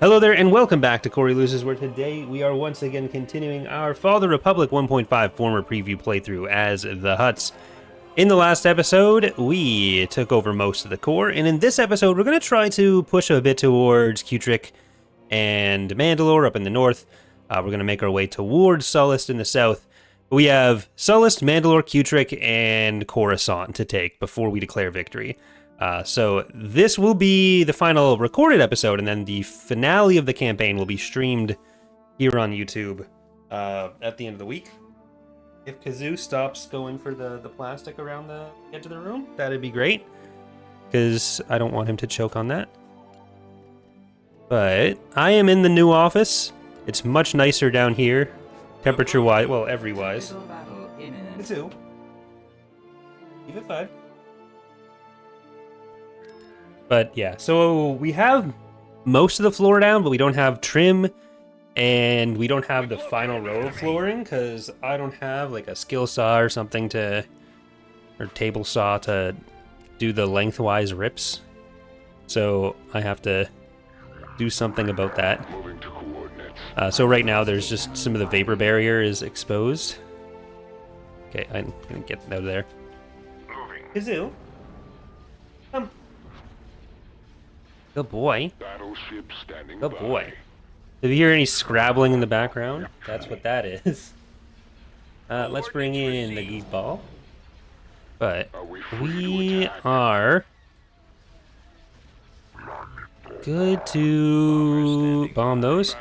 Hello there, and welcome back to Corey Loses, where today we are once again continuing our Fall of the Republic 1.5 former preview playthrough as the Hutts. In the last episode, we took over most of the core, and in this episode, we're going to try to push a bit towards Kutrick and Mandalore up in the north. We're going to make our way towards Sullust in the south. We have Sullust, Mandalore, Kutrick, and Coruscant to take before we declare victory. So this will be the final recorded episode, and then the finale of the campaign will be streamed here on YouTube at the end of the week. If Kazoo stops going for the plastic around the edge of the room, that'd be great, because I don't want him to choke on that. But I am in the new office. It's much nicer down here, temperature-wise, well, every-wise. Kazoo. Give it 5. But yeah, so we have most of the floor down, but we don't have trim, and we don't have the final row of flooring, because I don't have like a skill saw or something or table saw to do the lengthwise rips. So I have to do something about that. So right now there's just some of the vapor barrier is exposed. Okay, I'm gonna get out of there. Kazoo, come. Good boy. Good boy. If you hear any scrabbling in the background, that's what that is. Let's bring in the geek ball. But we are good to bomb those.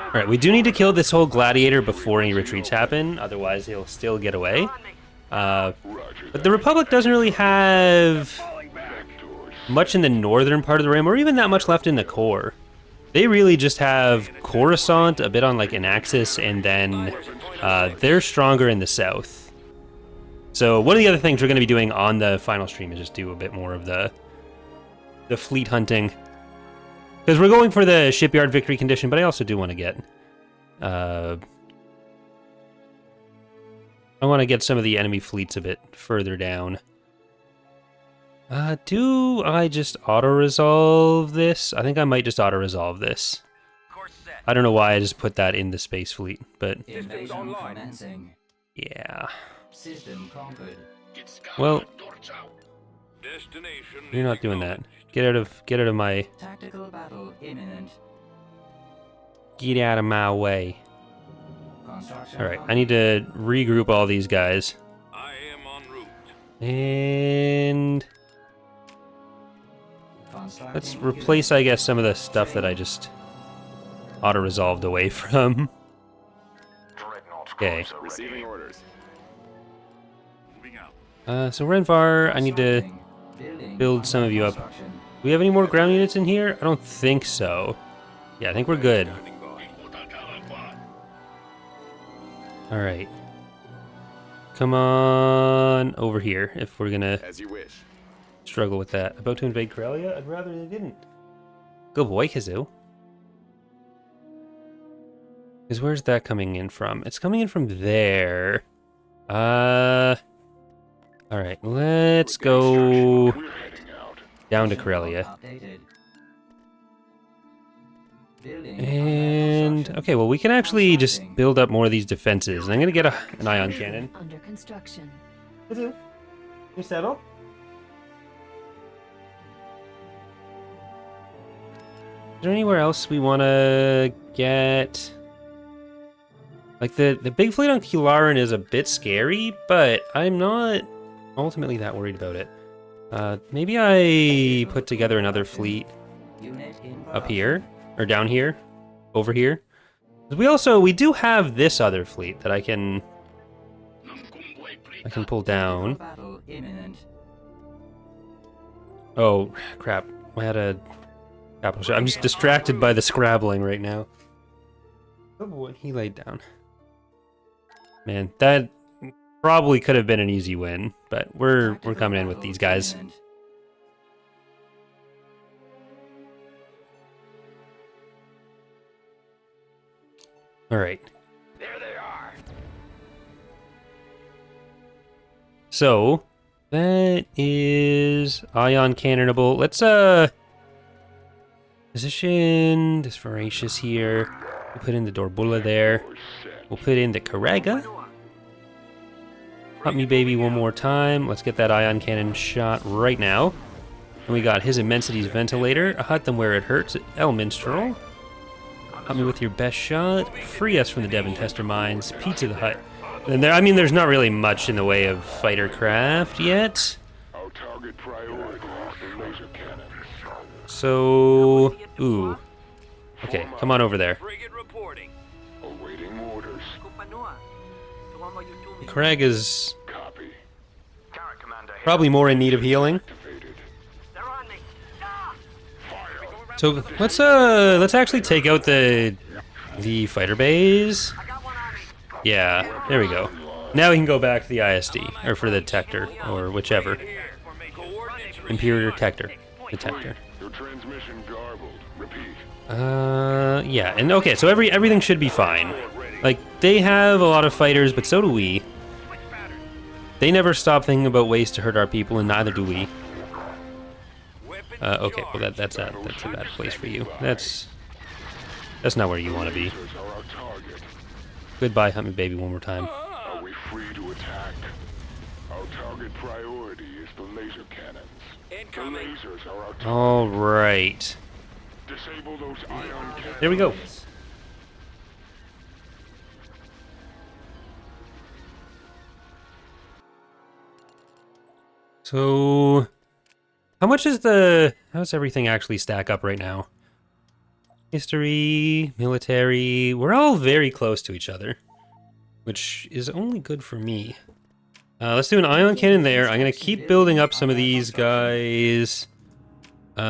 Alright, we do need to kill this whole gladiator before any retreats happen, otherwise he'll still get away. But the Republic doesn't really have much in the northern part of the rim, or even that much left in the core. They really just have Coruscant, a bit on like an axis, and then they're stronger in the south. So one of the other things we're going to be doing on the final stream is just do a bit more of the fleet hunting. Because we're going for the shipyard victory condition, but I also do want to get... I want to get some of the enemy fleets a bit further down. Do I just auto-resolve this? I think I might just auto-resolve this. I don't know why I just put that in the space fleet, but... yeah. Well, you're not doing that. Get out of my... Get out of my way. Alright, I need to regroup all these guys. And... let's replace, I guess, some of the stuff that I just auto-resolved away from. Okay. So Rhen Var, I need to build some of you up. Do we have any more ground units in here? I don't think so. Yeah, I think we're good. Alright. Come on over here if we're gonna struggle with that. About to invade Corellia? I'd rather they didn't. Good boy, Kazoo. Because where's that coming in from? It's coming in from there. Alright, let's go down to Corellia. And, okay, well, we can actually just build up more of these defenses. And I'm going to get an ion cannon. Under construction. Kazoo, you settle? Is there anywhere else we want to get? Like, the big fleet on Kularin is a bit scary, but I'm not ultimately that worried about it. Maybe I put together another fleet up here, or down here, over here. We do have this other fleet that I can pull down. Oh, crap. I had a capital shot. I'm just distracted by the scrabbling right now. Oh boy, he laid down. Man, that probably could have been an easy win, but we're coming in with these guys. All right. There they are. So that is ion cannonable. Let's Position this Voracious here. We'll put in the Dorbula there. We'll put in the Karega. Hutt me baby one more time. Let's get that ion cannon shot right now. And we got his Immensity's Ventilator. A Hutt them where it hurts. Minstrel. Hutt me with your best shot. Free us from the Devon Tester Mines. Pizza the Hutt. And there, I mean, there's not really much in the way of fighter craft yet. Our target priority is the laser cannon. So, ooh. Okay, come on over there. Awaiting orders. Craig is Copy. probably more in need of healing. Activated. So let's actually take out the fighter bays. Yeah, there we go. Now we can go back to the ISD, or for the detector, or whichever. Imperial detector. Your transmission garbled. Repeat. Yeah, and okay, so everything should be fine. Like, they have a lot of fighters, but so do we. They never stop thinking about ways to hurt our people, and neither do we. Okay, well that's a bad place for you. That's not where you want to be. Lasers are our target. Goodbye, Hutt me baby, one more time. Are we free to attack? Our target priority is the laser cannons. The lasers are our target. All right, Disable those ion cannons. there we go. So, how's everything actually stack up right now? History, military, we're all very close to each other, which is only good for me. Let's do an ion cannon there. I'm gonna keep building up some of these guys. We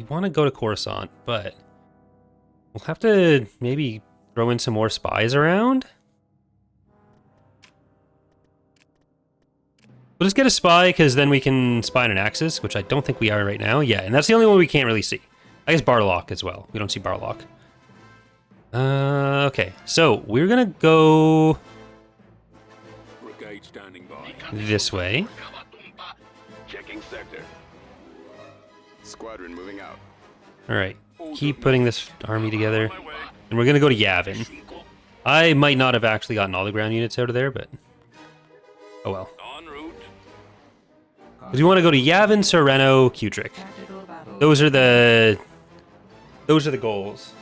want to go to Coruscant, but we'll have to maybe throw in some more spies around. We'll just get a spy, because then we can spy on an Axis, which I don't think we are right now. Yeah, and that's the only one we can't really see. I guess Barlock as well. We don't see Barlock. Okay, so we're gonna go Brigade standing by. this way. Checking sector. Squadron moving out. All right, keep putting this army together, and we're gonna go to Yavin. I might not have actually gotten all the ground units out of there, but oh well. Because we want to go to Yavin, Sereno, Kutrick. Those are the goals.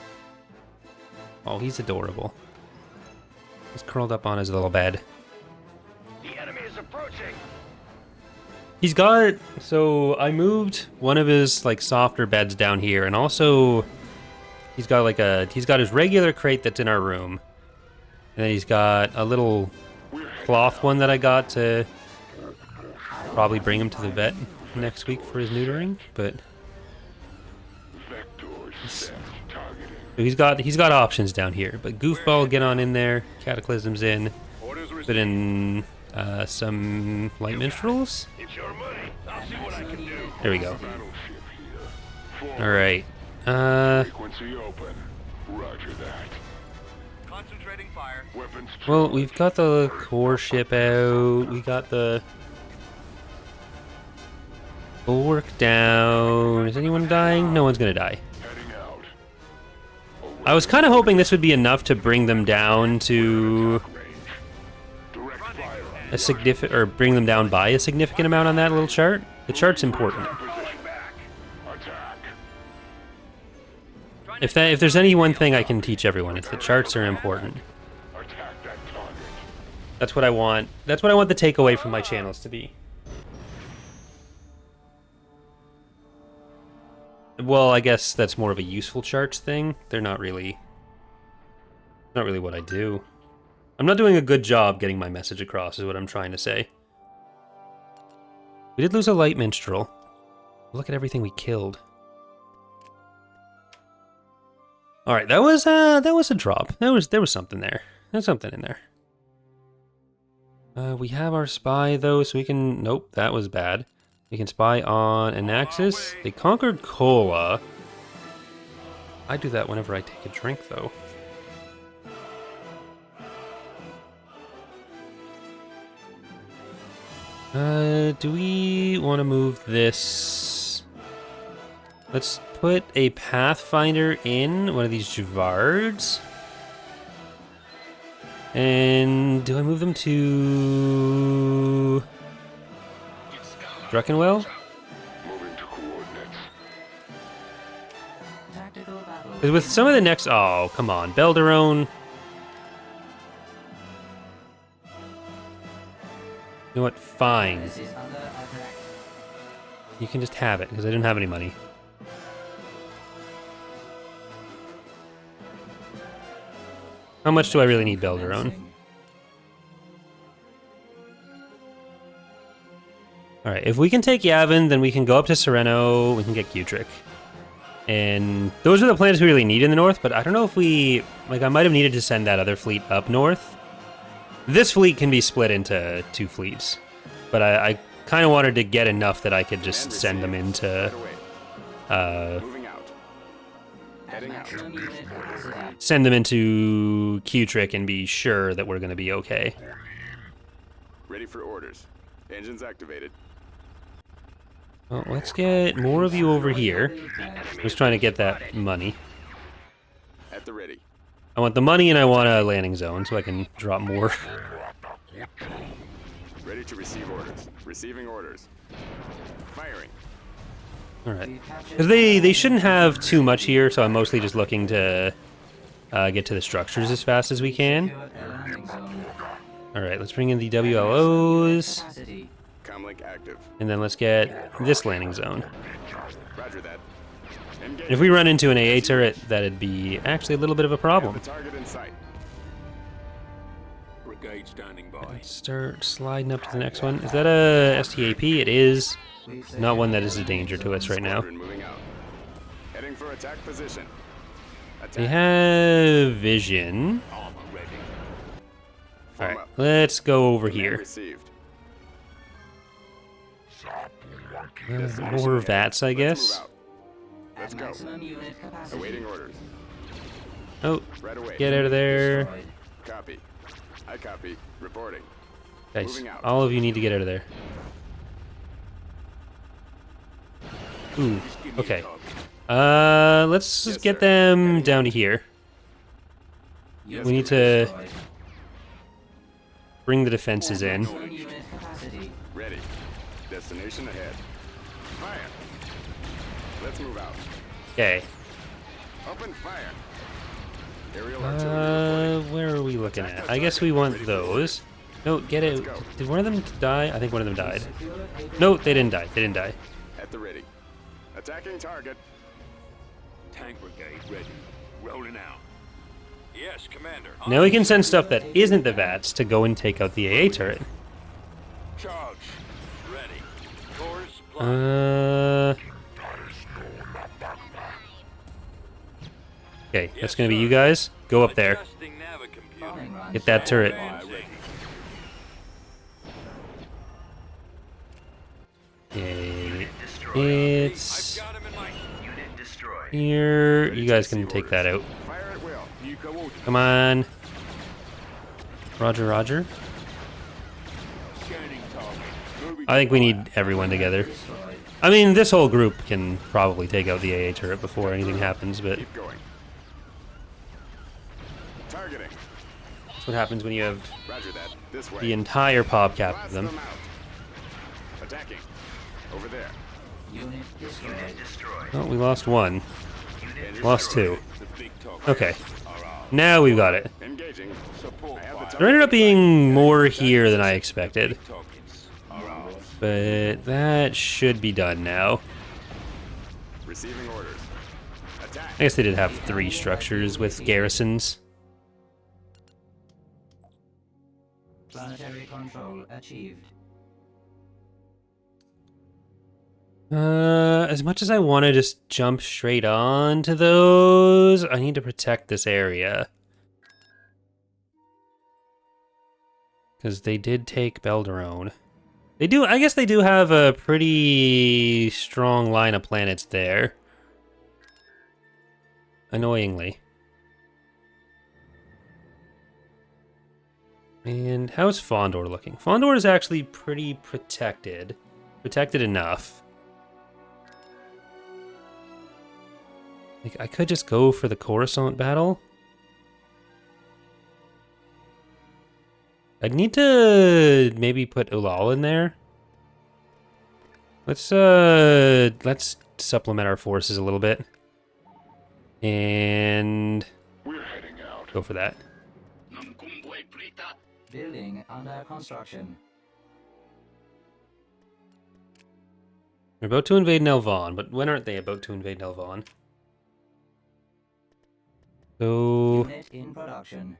Oh, he's adorable. He's curled up on his little bed. The enemy is approaching. He's got, so I moved one of his like softer beds down here, and also he's got his regular crate that's in our room, and then he's got a little cloth one that I got to probably bring him to the vet next week for his neutering, but so he's got options down here. But Goofball, get on in there. Cataclysm's in. Put in some light minstrels. There we go. All right. Frequency open. Roger that. Concentrating fire. Weapons. Well, we've got the core ship out. We got the bulwark down. Is anyone dying? No one's gonna die. Heading out. I was kind of hoping this would be enough to bring them down to Direct fire. a significant, or bring them down by a significant amount on that little chart. The chart's important. Position back. Attack. If there's any one thing I can teach everyone, it's the charts are important. Attack that target. That's what I want. That's what I want the takeaway from my channels to be. Well, I guess that's more of a useful charts thing. They're not really what I do. I'm not doing a good job getting my message across, is what I'm trying to say. We did lose a light minstrel. Look at everything we killed. All right, that was a drop. There was something there. There's something in there. We have our spy though, so we can. Nope, that was bad. We can spy on Anaxis. They conquered Kola. I do that whenever I take a drink, though. Do we want to move this? Let's put a Pathfinder in one of these Javards. And do I move them to Druckenwell? Moving to coordinates. Because with some of the next... Oh, come on. Belderone. You know what? Fine. You can just have it, because I didn't have any money. How much do I really need Belderone? Alright, if we can take Yavin, then we can go up to Sereno, we can get Kutrick. And those are the planets we really need in the north, but I don't know if we... Like, I might have needed to send that other fleet up north. This fleet can be split into 2 fleets, but I kind of wanted to get enough that I could just send them into... send them into Kutrick and be sure that we're going to be okay. Ready for orders. Engines activated. Well, let's get more of you over here. Just trying to get that money. At the ready. I want the money and I want a landing zone so I can drop more. Ready to receive orders. Receiving orders. Firing. Alright. Because they shouldn't have too much here, so I'm mostly just looking to get to the structures as fast as we can. Alright, let's bring in the WLOs. Comlink active. And then let's get this landing zone. Roger that. If we run into an AA turret, that'd be actually a little bit of a problem. The target in sight. Brigade standing by. Let's start sliding up to the next one. Is that a STAP? It is. Not one that is a danger to us right now. Moving out. Heading for attack position. They have vision. Alright, let's go over here. More VATS, I guess. Let's go. Awaiting orders. Oh, Right away. get out of there. Copy. I copy. Reporting. Guys, all of you need to get out of there. Ooh, okay. Let's just get them down to here. We need to bring the defenses in. Ready. Destination ahead. Fire. Let's move out. Okay. Open fire. Aerial artillery. Where are we looking at? I guess we want those. No, get it. Did one of them die? I think one of them died. No, they didn't die. They didn't die. At the ready. Attacking target. Tank brigade ready. Rolling out. Yes, Commander. Now we can send stuff that isn't the VATS to go and take out the AA turret. Charge. Ready. Course. Okay, that's gonna be you guys. Go up there. Get that turret. Okay. It's here. You guys can take that out. Fire at will. Come on. Roger, roger. I think we need everyone together. I mean, this whole group can probably take out the AA turret before anything happens, but Keep going. Targeting. that's what happens when you have Roger that. This way. the entire pop cap of Blast them. them out. Attacking. Over there. Oh, we lost one. Lost two. Okay. Now we've got it. Engaging. I have the There target. ended up being more here than I expected. But that should be done now. Receiving orders. Attack. I guess they did have 3 structures with garrisons. Planetary control achieved. As much as I want to just jump straight on to those, I need to protect this area. Because they did take Belderone. They do, I guess they do have a pretty strong line of planets there. Annoyingly. And how's Fondor looking? Fondor is actually pretty protected. Protected enough. Like, I could just go for the Coruscant battle. I'd need to maybe put Ulal in there. Let's supplement our forces a little bit. And We're heading out. go for that. Building under construction. They're about to invade Nelvon, but when aren't they about to invade Nelvon? So Unit in production.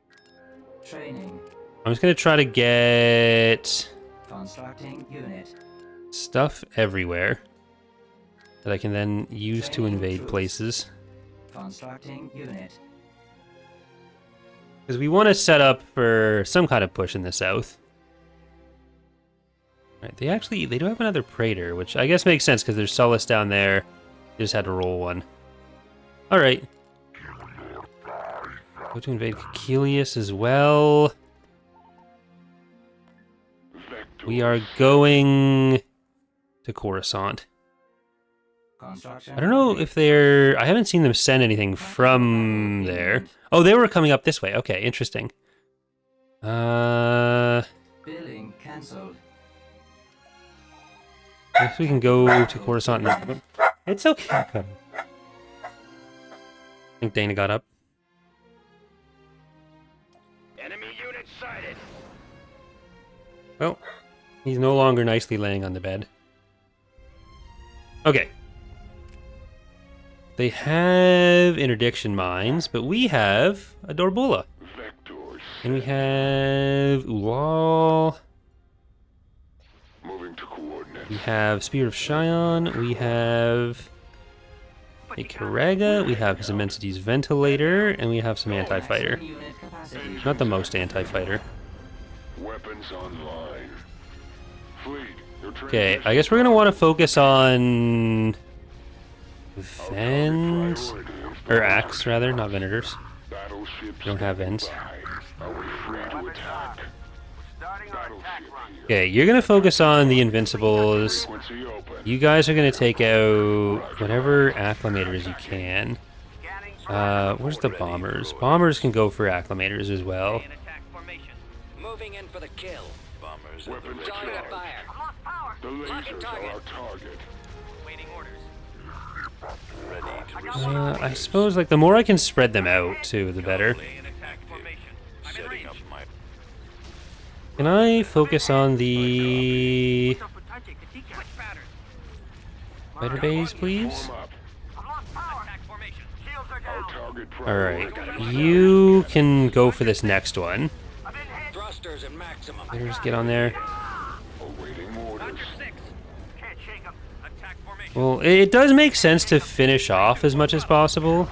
Training. I'm just gonna try to get Constructing unit. stuff everywhere that I can then use to invade places. Constructing unit. Because we want to set up for some kind of push in the south. Right, they do have another Praetor, which I guess makes sense because there's Sullust down there. They just had to roll one. Alright. Go to invade Caecilius as well. We are going to Coruscant. Construction. I don't know if they're... I haven't seen them send anything from there. Oh, they were coming up this way. Okay, interesting. Building cancelled. I guess we can go to Coruscant now. It's okay. I think Dana got up. Enemy unit sighted. Well, he's no longer nicely laying on the bed. Okay. They have interdiction mines, but we have a Dorbula. Vectors. And we have Ulal. Moving to coordinates. We have Spear of Shion. We have a Karega. We have his Immensity's Ventilator. And we have some anti-fighter. Unit capacity. Not the most anti-fighter. Weapons online. Fleet. Your Okay, I guess we're going to want to focus on Vens, or Axe rather, not Venators. Battleships. Don't have Vens. Are we free to attack? Okay, you're going to focus on the Invincibles. Frequency open. You guys are going to take out whatever acclimators you can. Where's the bombers? Bombers can go for acclimators as well. Moving in for the kill. Weapons Drawing a charged. fire. The lasers are our target. Waiting orders. I suppose, like, the more I can spread them out, too, the better. Can I focus on the fighter bays, please? Form up. Our target Alright, priority. you can go for this next one. Thrusters and maximum. Fighters, get on there. Awaiting orders. Well, it does make sense to finish off as much as possible.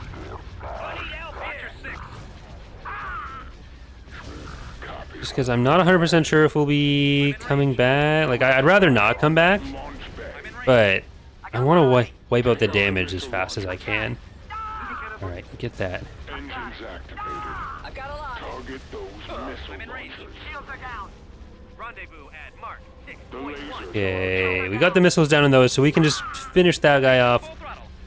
Just because I'm not 100% sure if we'll be coming back. Like, I'd rather not come back, Launch bay. but I want to wipe out the damage as fast as I can. Alright, get that. Engines activated. I've got a lot. Target those missile launchers. Rendezvous at Mark 6. The lasers Okay, we got the missiles down on those, so we can just finish that guy off.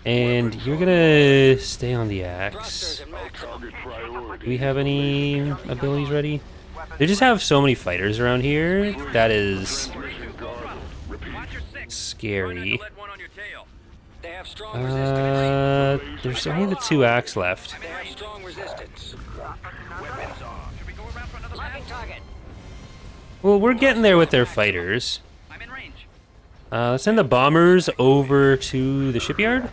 And you're gonna stay on the axe. Thrusters and are our maximum. target priority. Do we have any abilities ready? They just have so many fighters around here. That is Repeat. scary. They have strong resistance. There's only the 2 axe left. They have strong resistance. Locking target. Well, we're getting there with their fighters. I'm in range. Let's send the bombers over to the shipyard.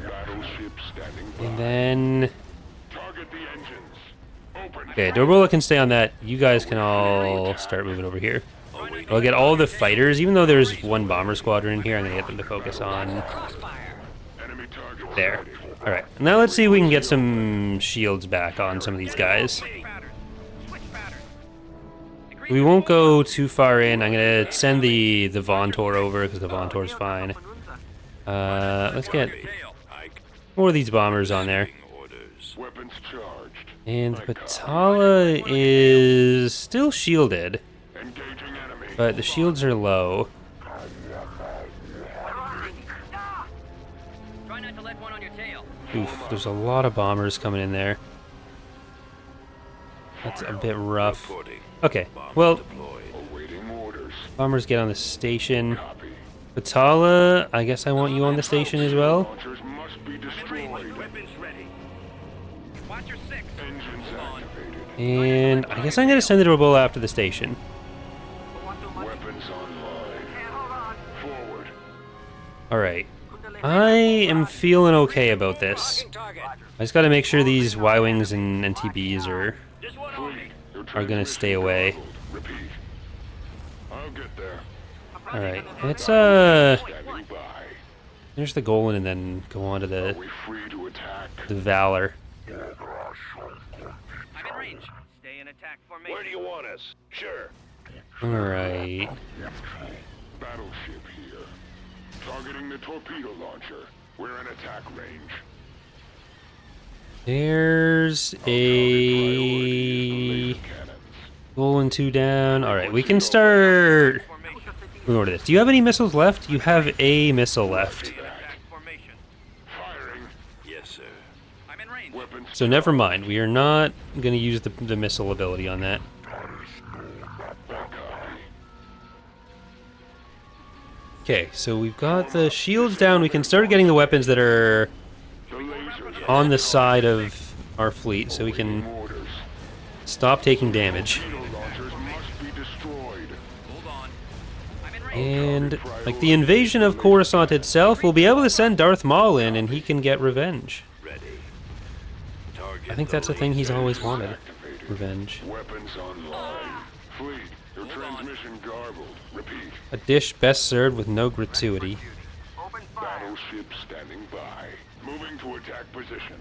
Battleship standing by. And then... Target the engines. Open. Okay, Dorbola can stay on that. You guys can all start moving over here. I'll get all the fighters. Even though there's one bomber squadron in here, I'm going to get them to focus on Crossfire. Enemy target. there. Alright, now let's see if we can get some shields back on some of these guys. We won't go too far in. I'm going to send the Vontor over because the Vontor's fine. Let's get more of these bombers on there. Weapons charged. And the Patala is still shielded, Engaging enemy. but the shields are low. Try not to let one on your tail. Oof, there's a lot of bombers coming in there. That's a bit rough. Okay, well, Awaiting orders. bombers get on the station. Copy. Batala, I guess I want you on the station as well. Launchers must be destroyed. Weapons ready. Watch your six. Engines activated. And I guess I'm going to send the Robola after the station. Weapons online. Forward. Alright. I am feeling okay about this. Locking target. I just got to make sure these Y-Wings and NTBs are Just one on me. Your gonna stay away. transmission garbled. Repeat. I'll get there. Alright, let's Standing by. finish the Golan and then go on to Are the we free to attack? Valor. I'm in range. Stay in attack formation. Where do you want us? Sure. Alright. Battleship here. Targeting the torpedo launcher. We're in attack range. There's a Cannons. Golan 2 down. Alright, we can start moving over to this. Do you have any missiles left? You have a missile left. Attack formation. Firing. Yes, sir. I'm in range. Weapons. So never mind. We are not going to use the missile ability on that. Okay, so we've got the shields down. We can start getting the weapons that are The lasers. on the side of our fleet, so we can Orders. stop taking damage. Torpedo launchers must be destroyed. Hold on. I'm in range. And, like, the invasion of Coruscant itself, we'll be able to send Darth Maul in, and he can get revenge. Ready. Target. I think that's a thing he's always wanted. Revenge. Weapons online. Fleet. Your transmission garbled. Repeat. A dish best served with no gratuity. Open fire. Battleship standing by. Moving to attack position.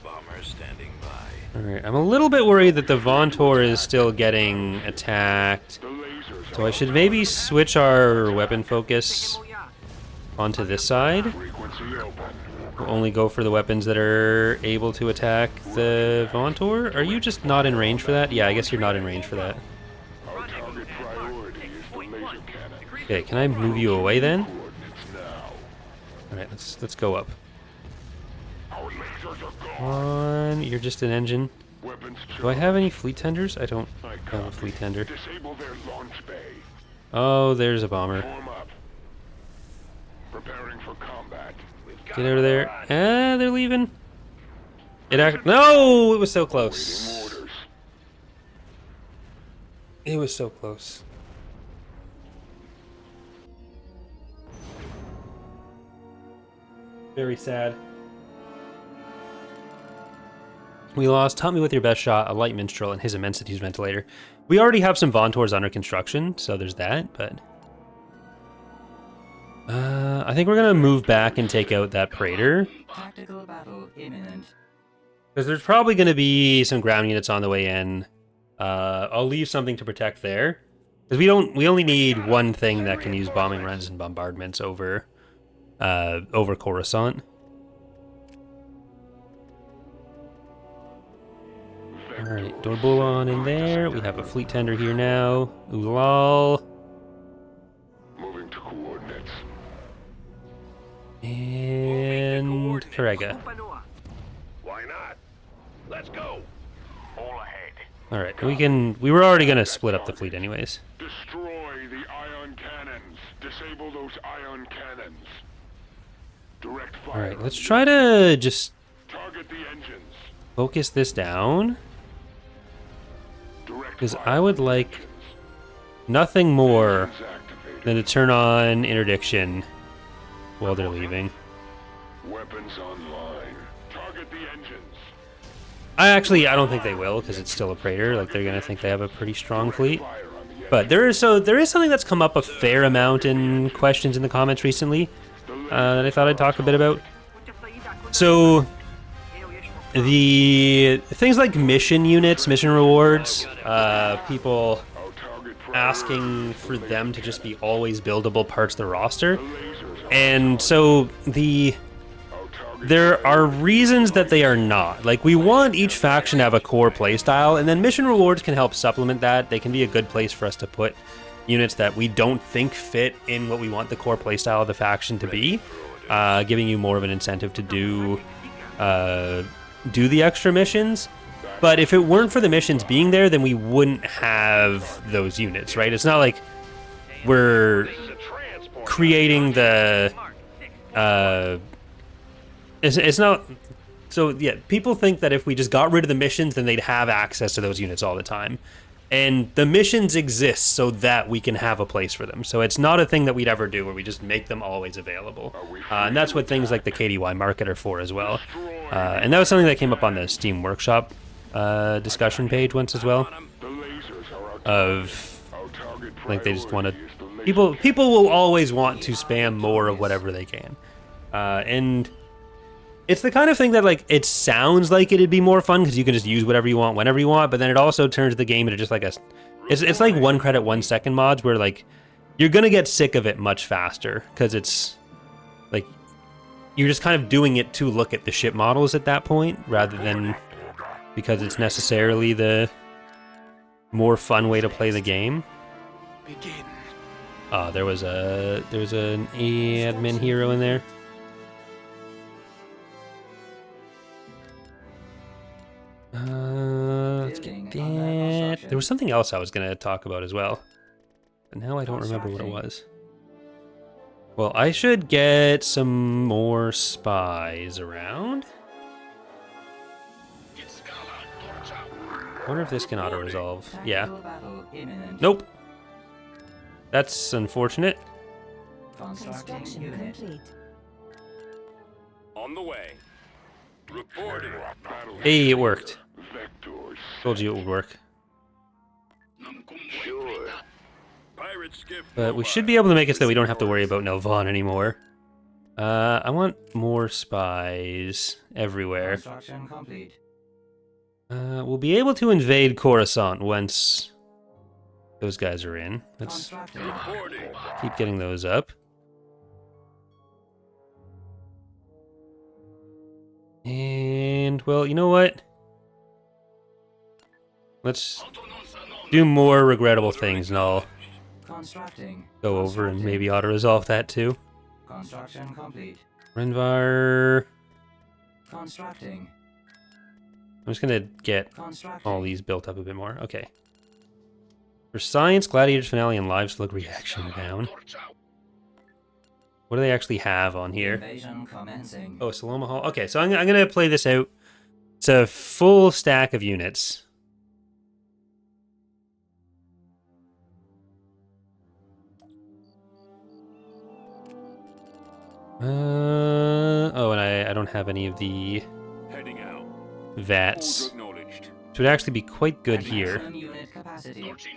Bomber standing by. Alright, I'm a little bit worried that the Vontor is still getting attacked. The lasers. So I should maybe switch our weapon focus onto this side. Frequency open. We'll only go for the weapons that are able to attack the Vontor. Are you just not in range for that? Yeah, I guess you're not in range for that. Our target priority is the laser cannon. Okay, can I move you away then? Coordinates now. Alright, let's go up. Our lasers are Come gone. on, you're just an engine. Weapons Do I have any fleet tenders? I don't I have a copy. fleet tender. Disable their launch bay. Oh, there's a bomber. Form up. Preparing for combat. Get out of there. Ah, they're leaving. No, it was so Waiting close. orders. It was so close. Very sad. We lost Hutt Me With Your Best Shot, a light minstrel, and his immensities ventilator. We already have some Vontors under construction, so there's that, but... I think we're gonna move back and take out that Praetor, Tactical battle imminent. because there's probably gonna be some ground units on the way in. I'll leave something to protect there, because we only need one thing that can use bombing runs and bombardments over Coruscant. Alright, Dorbulon in there. We have a fleet tender here now. Ulal. Moving to coordinates. And Karega. Why not? Let's go. All ahead. Alright, we were already gonna split up the fleet anyways. Destroy the ion cannons. Disable those ion cannons. Direct fire. Alright, let's try to just Target the engines. focus this down, Direct because fire I would on the like engines. nothing more Engines activated. than to turn on interdiction while they're leaving. Weapons online. Target the engines. I don't think they will, because it's still a Praetor. Like, they're gonna think they have a pretty strong fleet. Fire on the But there is something that's come up a fair amount in questions in the comments recently that I thought I'd talk a bit about. So the things like mission units, mission rewards, people Our target asking for them to just be always buildable parts of the roster, lasers are and so our target. there are reasons that they are not. Like, we want each faction to have a core playstyle, and then mission rewards can help supplement that. They can be a good place for us to put units that we don't think fit in what we want the core playstyle of the faction to be. giving you more of an incentive to do the extra missions. But if it weren't for the missions being there, then we wouldn't have those units, right? It's not like we're creating the it's not. So yeah, people think that if we just got rid of the missions, then they'd have access to those units all the time. And the missions exist so that we can have a place for them. So it's not a thing that we'd ever do where we just make them always available. And that's what things like the KDY market are for as well. And that was something that came up on the Steam Workshop discussion page once as well. Of like they just want to people will always want to spam more of whatever they can. And it's the kind of thing that, like, it sounds like it'd be more fun because you can just use whatever you want whenever you want, but then it also turns the game into just like it's like 1 credit 1 second mods where, like, you're gonna get sick of it much faster because it's like you're just kind of doing it to look at the ship models at that point rather than because it's necessarily the more fun way to play the game. There was an admin hero in there. Let's get that. There was something else I was going to talk about as well. And now I don't remember what it was. Well, I should get some more spies around. I wonder if this can auto-resolve. Yeah. Nope. That's unfortunate. Construction complete. On the way. Reporting. Hey, it worked. Told you it would work. Sure. Pirate skiff. But we should be able to make it so that we don't have to worry about Nelvon anymore. I want more spies everywhere. Construction complete. We'll be able to invade Coruscant once those guys are in. Let's keep getting those up. And, well, you know what? Let's do more regrettable things, and I'll go over and maybe auto-resolve that too. Construction complete. Rhen Var. Constructing. I'm just gonna get all these built up a bit more. Okay. For Science, Gladiators Finale, and Live Slug Reaction down. What do they actually have on here? Oh, Saloma Hall. Okay, so I'm gonna play this out. It's a full stack of units. Oh, and I don't have any of the Heading out. VATs. Acknowledged. Which would actually be quite good here.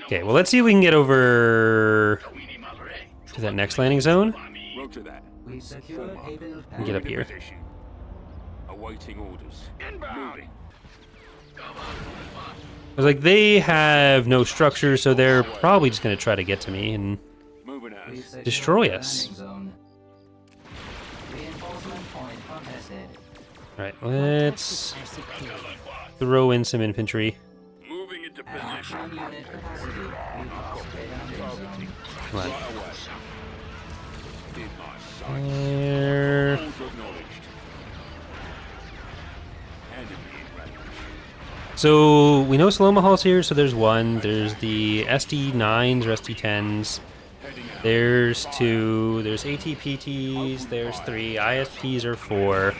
Okay, well, let's see if we can get over to that next landing zone. Roger that. And get up here. Position. Awaiting orders. Moving. I was like, they have no structure, so they're probably just going to try to get to me and Moving out. destroy us. Alright, let's throw in some infantry. Moving into position. Come on. There. So we know Saloma Hall's here, so there's one. There's the SD9s or SD10s. There's 2. There's ATPTs. There's 3. ISPs are 4.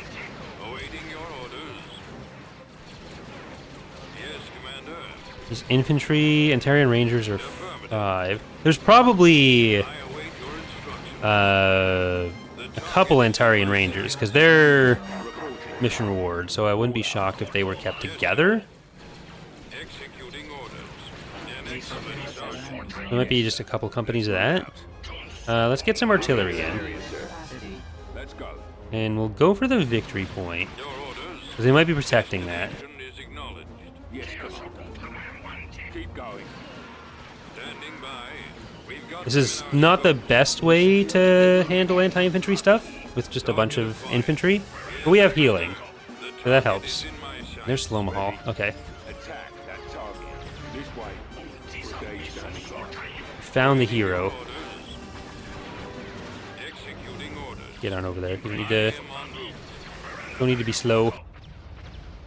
Awaiting your orders. Yes, Commander. These infantry, Antarian Rangers are 5. There's probably I await your instructions. a couple Antarian Rangers, because they're mission reward, so I wouldn't be shocked if they were kept together. Executing orders. An excellent sergeant. There might be just a couple companies of that. Let's get some artillery in, Let's go. and we'll go for the victory point, Your orders. because they might be protecting that. Is acknowledged. Yes, keep going. Standing by. We've got This is not the best way to handle anti-infantry stuff, with just a bunch of infantry, but we have healing, so that helps. in my sight. There's Saloma Hall. Okay. Attack that target. This way. Stay standing. Found the hero. Executing orders. get on over there. You need to. Don't need to be slow.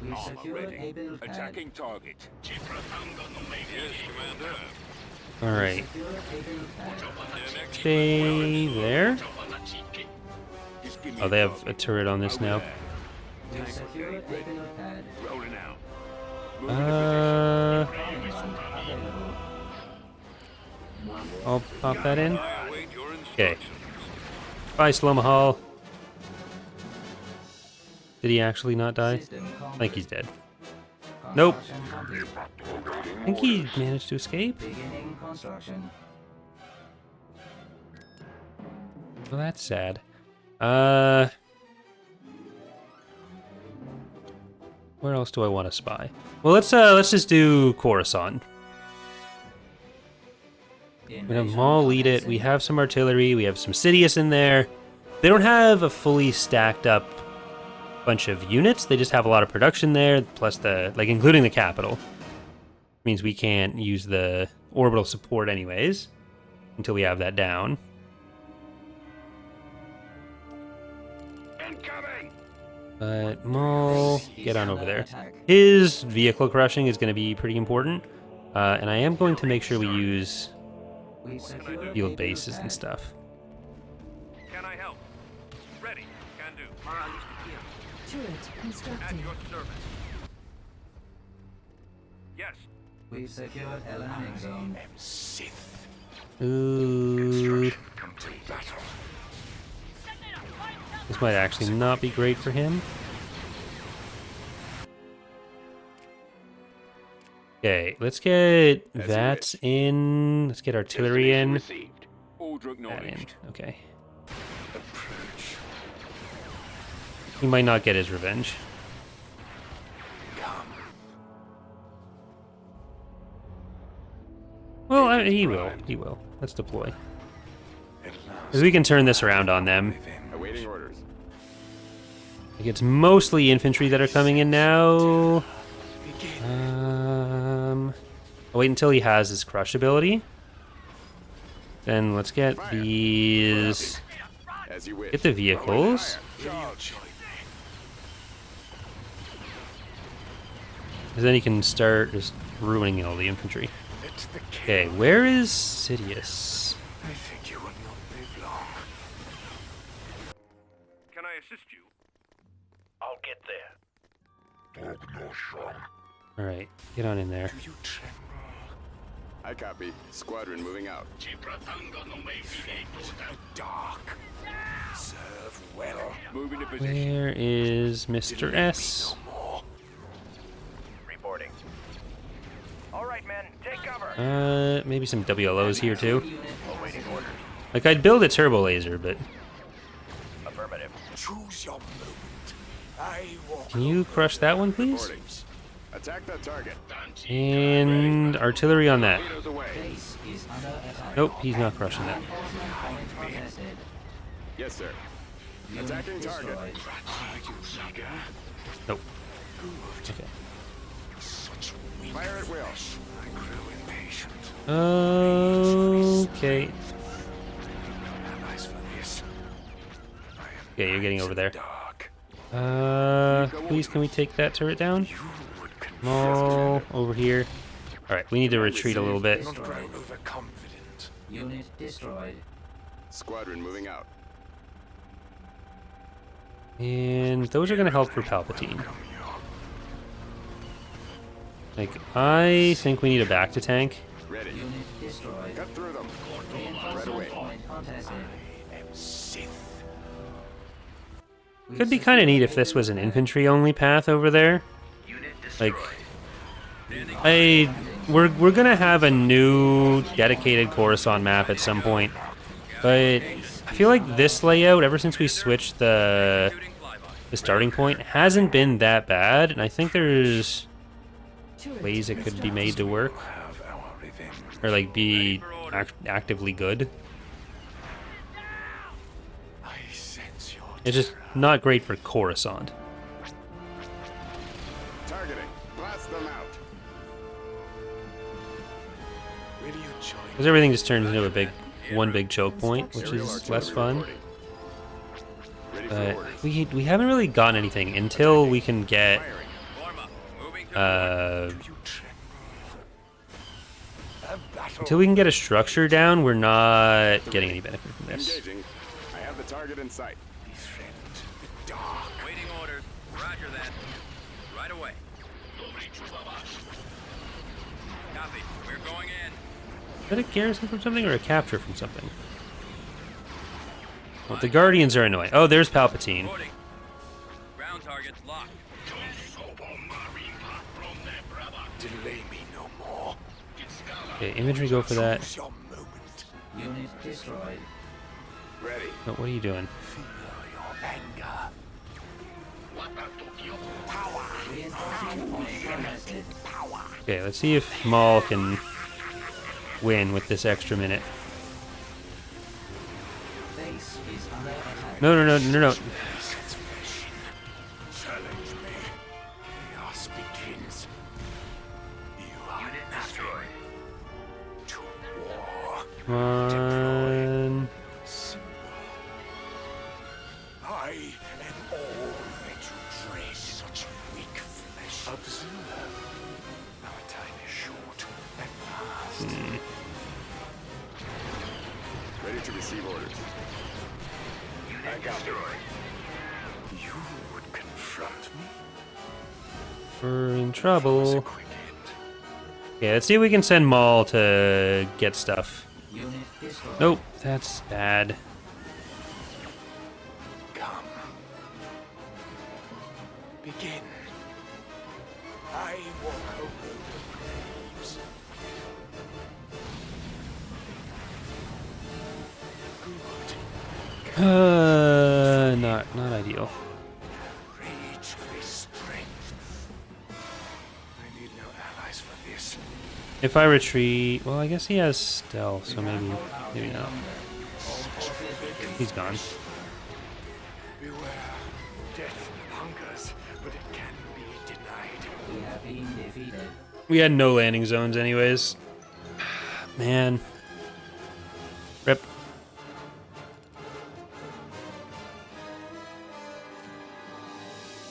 We've secured a build pad. Attacking target. Yes, Commander. All right. Secured a build pad. Stay there. Just give me Oh, they have a turret on this now. We've secured a build pad. rolling out. Available. I'll pop that in. I await your Okay. instructions. Bye, Slomahal. Did he actually not die? System I think he's complete. dead. Nope. Construction complete. I think he managed to escape. Beginning construction. Well, that's sad. Where else do I want to spy? Well, let's just do Coruscant. We have Maul lead it. We have some artillery. We have some Sidious in there. They don't have a fully stacked up bunch of units. They just have a lot of production there, plus including the capital. Means we can't use the orbital support anyways until we have that down. But Maul, get on over there. His vehicle crushing is going to be pretty important, and I am going to make sure we use We've secured a field build bases and pad. stuff. Can I help? Ready. Can do. Turret At constructing. your service. Yes. We've secured a landing zone. Ooh, this might actually not be great for him. Okay, let's get that in. Let's get artillery in. Received. Order That in. acknowledged. Okay. He might not get his revenge. Well, he will. He will. Let's deploy. Because we can turn this around on them. Awaiting orders. Like, it's mostly infantry that are coming in now. I'll wait until he has his crush ability. Then let's get these. As you wish. Get the vehicles. Charge. Because then he can start just ruining all the infantry. Okay, where is Sidious? I think you will not live long. Can I assist you? I'll get there. Alright, get on in there. Do you tremble? I copy. Squadron moving out. Dark. Serve well. Moving to position. Where is Mr. S? Reporting. All right, men, take cover. Maybe some WLOs here too. Awaiting orders. Like, I'd build a turbo laser, but Affirmative. Choose your moment. I walk. can you crush that one, please? Reporting. Attack that target. And artillery on that. Torpedoes away. Base is under attack. Nope, he's not crushing that. Reinforcement point contested. Yes, sir. Unit Attacking target. destroyed. Nope. Okay. Such Fire at will. I grew impatient. Okay. Allies for this. Okay, you're getting over there. Dark. Please can we take that turret down? You would confess. Maul, over here. Alright, we need to retreat a little bit. Don't grow overconfident. Unit destroyed. Squadron moving out. And those are going to help for Palpatine. Like, I think we need a back to tank. Ready. Unit destroyed. Cut through them. Right Reinforcement away. point contested. Sith. Could be kind of neat if this was an infantry-only path over there. Like, we're gonna have a new dedicated Coruscant map at some point, but I feel like this layout, ever since we switched the starting point, hasn't been that bad, and I think there's Turret ways it could be made to constructing. work, Have our revenge. or like be actively good. I sense your It's just not great for Coruscant. Targeting. Blast them out. Will you join? Because everything just turns into one big choke point, which Aerial is artillery less fun. reporting. But we haven't really gotten anything until we can get until we can get a structure down. We're not getting any benefit from this. Engaging. I have the target in sight. Waiting orders. Roger that. Right away. Copy. We're going in. Is that a garrison from something or a capture from something? Well, the Guardians are annoying. Oh, there's Palpatine. Reporting. Ground target locked. Delay me no more. Okay, infantry go for that. Choose your moment. Unit destroyed. Ready. Oh, what are you doing? Feel your anger. Reinforcement point requested. Okay, let's see if Maul can win with this extra minute. Base is under attack. No. Challenge me. Chaos begins. You are nothing. To war. Come on. I am all that you dread. Such weak flesh. Observe. Our time is short at last. Ready to receive orders. I got you. You would confront me? We're in Was a trouble. quick end. Okay, let's see if we can send Maul to get stuff. Unit destroyed. Nope, that's bad. Come. Begin. I walk over the graves. Good. Not ideal. Rage for strength. I need no allies for this. If I retreat, well, I guess he has stealth, so maybe not. He's gone. Beware. Death hungers, but it can be denied. We have been defeated. We had no landing zones, anyways. Man. Rip.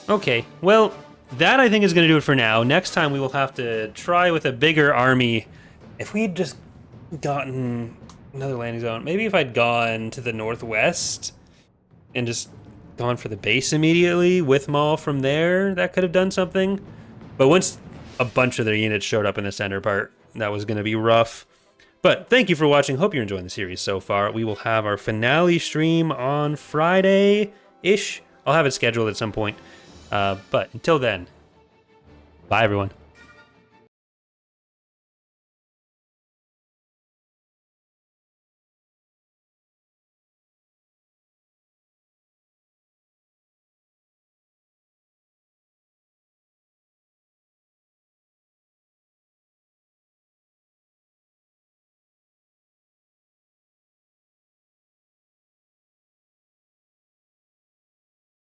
Okay, well, that I think is going to do it for now. Next time we will have to try with a bigger army. If we had just gotten another landing zone, maybe if I'd gone to the northwest and just gone for the base immediately with Maul from there, that could have done something. But once a bunch of their units showed up in the center part, that was going to be rough. But thank you for watching. Hope you're enjoying the series so far. We will have our finale stream on Friday-ish. I'll have it scheduled at some point. But until then, bye everyone.